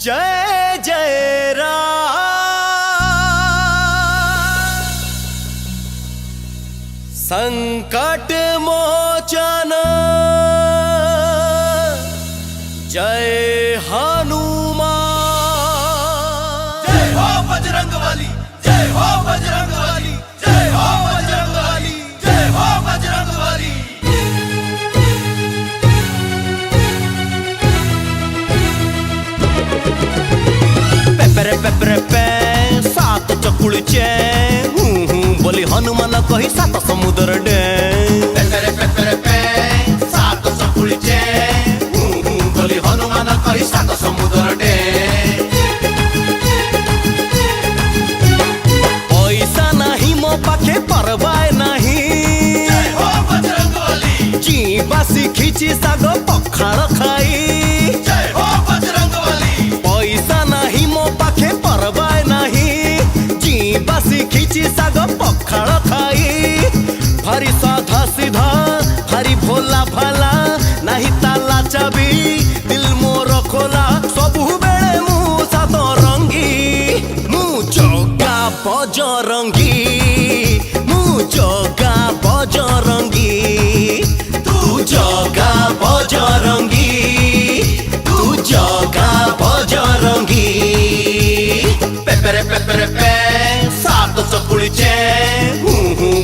जय जय राम। संकट मोचन जय हनुमान। जय हो बजरंगबली, जय हो बजरंगबली, जय हो बजरंगबली, जय हो बजरंगबली। पेपरे पेपरे पे सात चकुळीचे बोली हनुमान कही सात समुद्र डे। पेपरे पेपरे पे सात चकुळीचे बोली हनुमान कही सात समुद्र डे। पैसा नाही मो पाखे परवाय नाही। जय हो बजरंगबली, जी बासी खिची साग पखाळ खाई। जय हो बजरंगबली, पैसा नाही मो पाखे परवाय नाही। जी बासी खिची साग पखाळ खाई। भारी साधा सीधा भारी भोला भाला नाही ताला चाबी दिल मोर खोला। सबु बेले मु सात रंगी मु जगा बजरंगी मु जगा बजरंगी। तू जगा बजरंगी तू जगा बजरंगी। पेपरे पेपरे पे सात चकुळीचे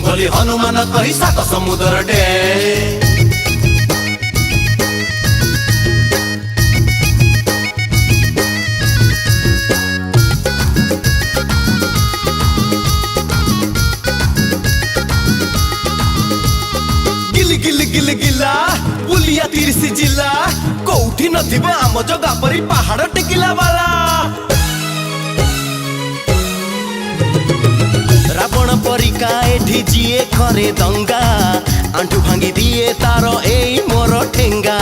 बोली हनुमान कही सात समुद्र डे। गिल गिल गिल गिला बुलिया तिरसी जिला कोठी नथिबे आम जगा परी पहाड़ टेकिला वाला। रावण परिका एठी जिए करे दंगा आंठू भांगी दिए तार एई मोर ठेंगा।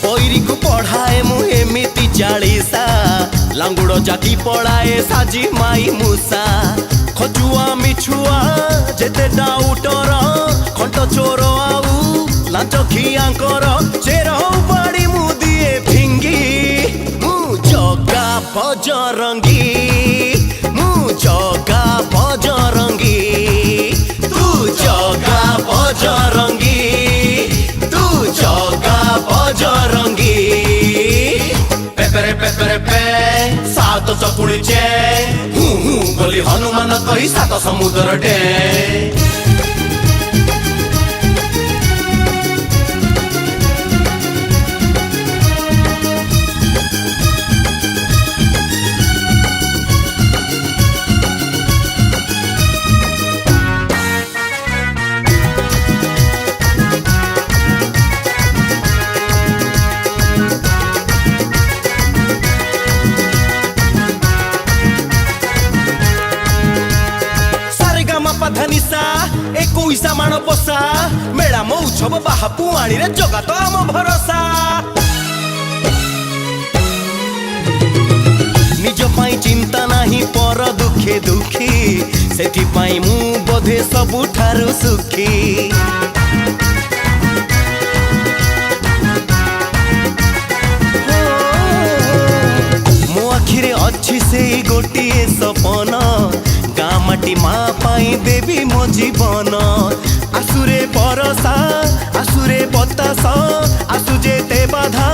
पैरी को पढ़ाए मु एमिति चालीसा लांगुड़ जाकी पड़ाए साजी माई मूसा। खजुआ मिछुआ जेते डाउटर खंट चोर आउ लांच खियांकर चेर बाड़ी मु दिए फिंगी। मु जगा बजरंगी मु जगा बजरंगी। तू जगा बजरंगी तू जगा बजरंगी। पेपरे पेपरे पे सात चकुळीचे बोली हनुमान कही सात समुद्र डे। धनिसा एकुईसा माण बसा मेला मौछब बाहा पुआणी रे जगा तो आम भरोसा। निज पाई चिंता नाही पर दुखे दुखी सेठी पाई मु बोधे सबुठारु सुखी। मो आखिरे अच्छी से गोटिए सपन गाँ माटी माँ पाई देवी मो जीवन। आसुरे बरसा आसुरे बतासा आसु जेते बाधा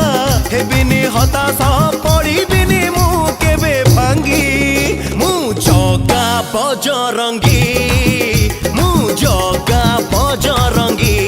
हेबिनी हताश पड़िबिनी मु केबे भांगी। मु जगा बजरंगी मु जगा बजरंगी।